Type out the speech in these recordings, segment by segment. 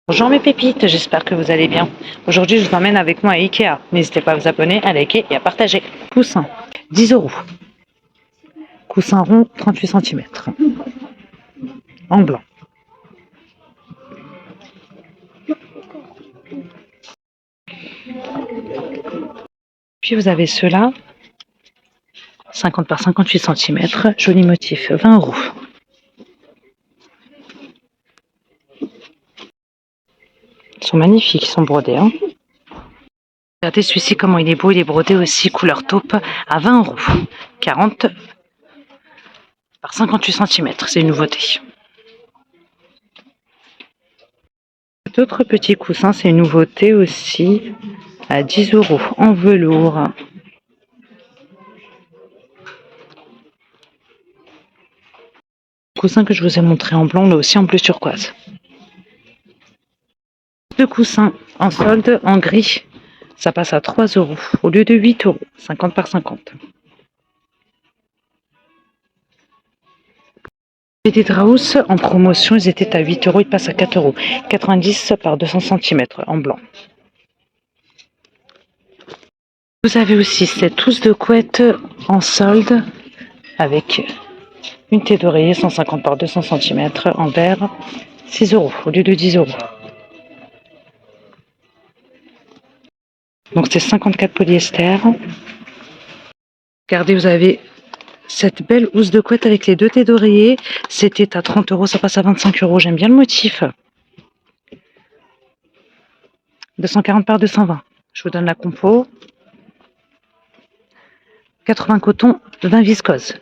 Bonjour mes pépites, j'espère que vous allez bien. Aujourd'hui, je vous emmène avec moi à Ikea. N'hésitez pas à vous abonner, à liker et à partager. Coussin, 10 euros. Coussin rond, 38 cm. En blanc. Puis vous avez ceux-là, 50 par 58 cm. Joli motif, 20 euros. Ils sont magnifiques, ils sont brodés. Regardez celui-ci, comment il est beau, il est brodé aussi, couleur taupe, à 20 euros. 40 par 58 cm, c'est une nouveauté. D'autres petits coussins, c'est une nouveauté aussi, à 10 euros, en velours. Coussin que je vous ai montré en blanc, là aussi en bleu turquoise. Deux coussins en solde en gris, ça passe à 3 euros au lieu de 8 euros, 50 par 50. Et des Draus en promotion, ils étaient à 8 euros, ils passent à 4 euros, 90 par 200 cm en blanc. Vous avez aussi cette housse de couette en solde avec une tête d'oreiller 150 par 200 cm en vert, 6 euros au lieu de 10 euros. Donc c'est 54 polyester. Regardez, vous avez cette belle housse de couette avec les deux têtes d'oreiller. C'était à 30 euros, ça passe à 25 euros. J'aime bien le motif. 240 par 220. Je vous donne la compo. 80 coton, 20 viscose.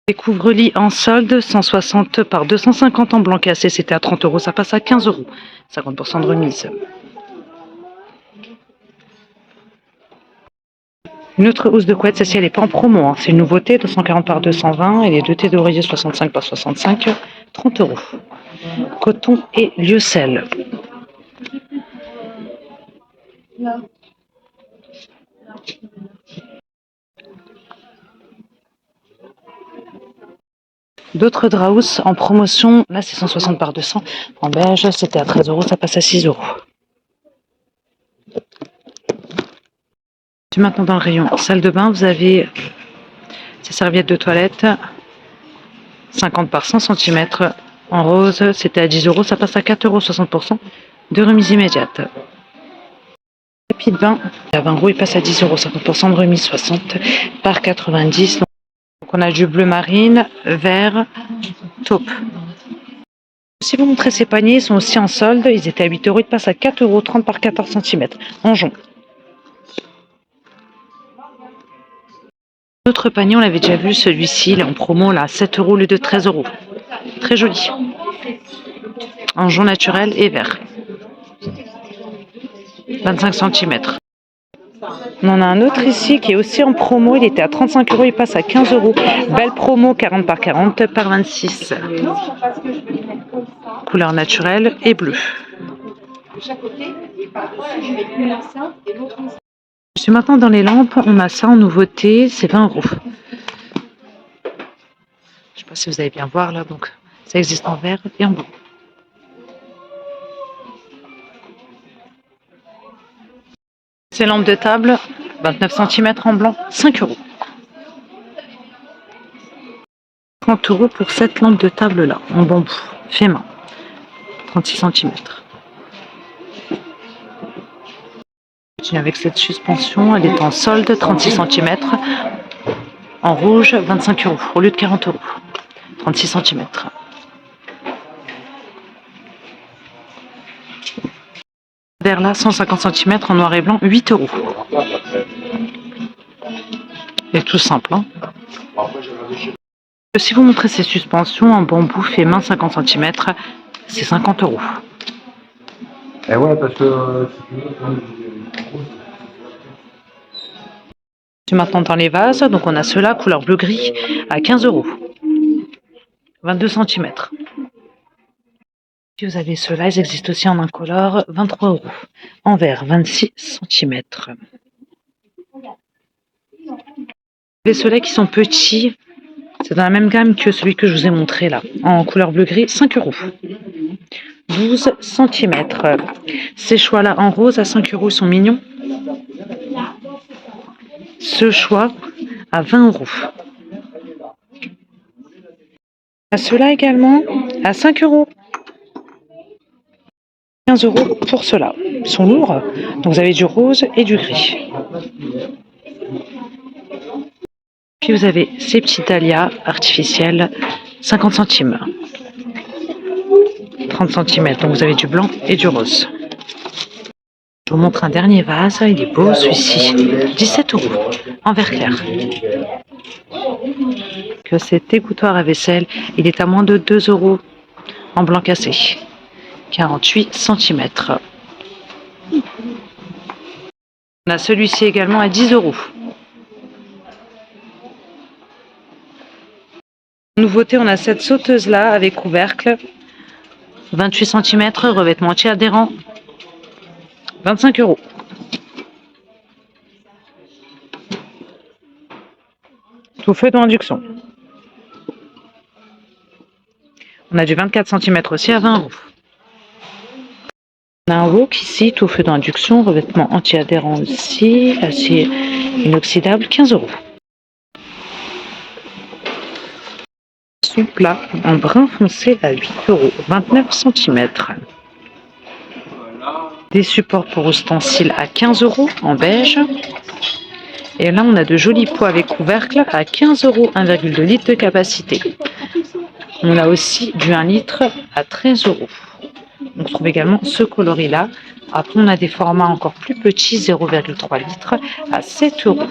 Les couvre-lits en solde, 160 par 250 en blanc cassé. C'était à 30 euros, ça passe à 15 euros. 50% de remise. Une autre housse de couette, celle-ci elle n'est pas en promo, hein. C'est une nouveauté, 240 par 220 et les deux têtes d'oreiller 65 par 65, 30 euros. Coton et lyocell. D'autres Draus en promotion, là c'est 160 par 200 en beige, c'était à 13 euros, ça passe à 6 euros. Maintenant dans le rayon salle de bain, vous avez ces serviettes de toilette 50 par 100 cm en rose, c'était à 10 euros, ça passe à 4 euros, 60% de remise immédiate. Tapis de bain à 20 euros, il passe à 10 euros, 50% de remise, 60 par 90. Donc on a du bleu marine, vert, taupe. Si vous montrez ces paniers, ils sont aussi en solde, ils étaient à 8 euros, ils passent à 4 euros, 30 par 14 cm en jonc. Notre panier, on l'avait déjà vu, celui-ci, il est en promo là, 7 euros au lieu de 13 euros. Très joli. En jonc naturel et vert. 25 cm. On en a un autre ici qui est aussi en promo, il était à 35 euros, il passe à 15 euros. Belle promo, 40 par 40 par 26. Couleur naturelle et bleue. Je suis maintenant dans les lampes, on a ça en nouveauté, c'est 20 euros. Je ne sais pas si vous allez bien voir là, donc ça existe en vert et en blanc. Ces lampes de table, 29 cm en blanc, 5 euros. 30 euros pour cette lampe de table là, en bambou, fait main, 36 cm. Continue avec cette suspension, elle est en solde, 36 cm, en rouge, 25 euros, au lieu de 40 euros, 36 cm. Vers là, 150 cm en noir et blanc, 8 euros. C'est tout simple, hein. Si vous montrez ces suspensions en bambou fait main 50 cm, c'est 50 euros. Et ouais, parce que Maintenant dans les vases, donc on a ceux-là, couleur bleu-gris, à 15 euros. 22 cm. Puis vous avez ceux-là, ils existent aussi en incolore, 23 euros. En vert, 26 cm. Vous avez ceux-là qui sont petits, c'est dans la même gamme que celui que je vous ai montré là, en couleur bleu-gris, 5 euros. 12 12 cm. Ces choix-là en rose à 5 euros sont mignons. Ce choix à 20 euros. Ceux-là également à 5 euros. 15 euros pour ceux-là. Ils sont lourds. Donc vous avez du rose et du gris. Puis vous avez ces petits dahlias artificiels, 50 centimes. 30 cm. Donc vous avez du blanc et du rose. Je vous montre un dernier vase. Il est beau celui-ci. 17 euros en verre clair. Que cet égouttoir à vaisselle, il est à moins de 2 euros en blanc cassé. 48 cm. On a celui-ci également à 10 euros. Nouveauté, on a cette sauteuse-là avec couvercle. 28 cm, revêtement anti-adhérent. 25 euros. Tout feu d'induction. On a du 24 cm aussi à 20 euros. On a un wok ici, tout feu d'induction, revêtement anti-adhérent aussi, acier inoxydable, 15 euros. Sous plat en brun foncé à 8 euros, 29 cm. Des supports pour ustensiles à 15 euros en beige. Et là, on a de jolis pots avec couvercle à 15 euros, 1,2 litre de capacité. On a aussi du 1 litre à 13 euros. On trouve également ce coloris-là. Après, on a des formats encore plus petits, 0,3 litres à 7 euros.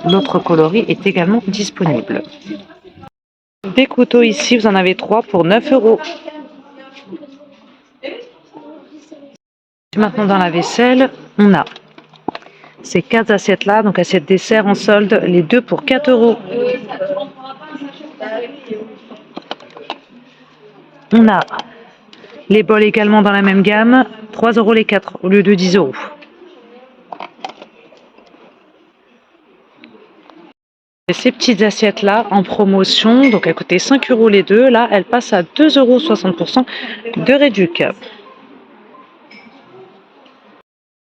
L'autre coloris est également disponible. Des couteaux ici, vous en avez 3 pour 9 euros. Maintenant, dans la vaisselle, on a ces 4 assiettes-là, donc assiettes dessert en solde, les 2 pour 4 euros. On a les bols également dans la même gamme, 3 euros les 4 au lieu de 10 euros. Et ces petites assiettes-là en promotion, donc elles coûtaient 5 euros les deux, là elles passent à 2 euros 60% de réduc.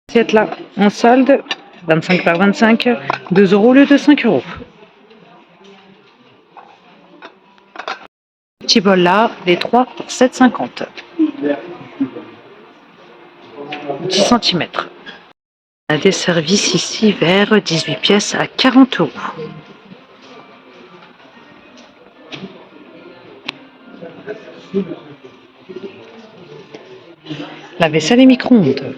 Assiette là en solde, 25 par 25, 2 euros au lieu de 5 euros. Petit bol là, les 3 pour 7,50. 10 cm. On a des services ici verts, 18 pièces à 40 euros. La vaisselle et micro-ondes.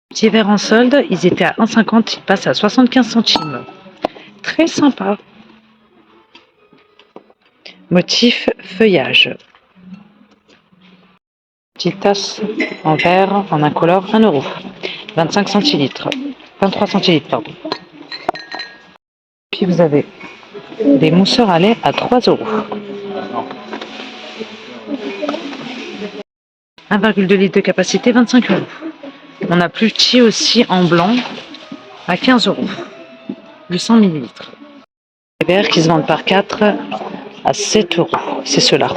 Petits verres en solde, ils étaient à 1,50, ils passent à 75 centimes. Très sympa. Motif feuillage. Petite tasse en verre, en incolore, 1 euro. 25 centilitres. 23 centilitres, pardon. Puis vous avez des mousseurs à lait à 3 euros. 1,2 litre de capacité, 25 euros. On a plus petit aussi en blanc à 15 euros. 800 ml. Les verres qui se vendent par 4 à 7 euros. C'est ceux-là.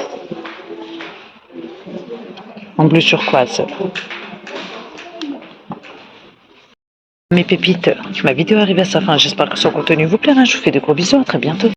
En bleu turquoise. Mes pépites, ma vidéo arrive à sa fin. J'espère que son contenu vous plaira. Je vous fais de gros bisous. À très bientôt.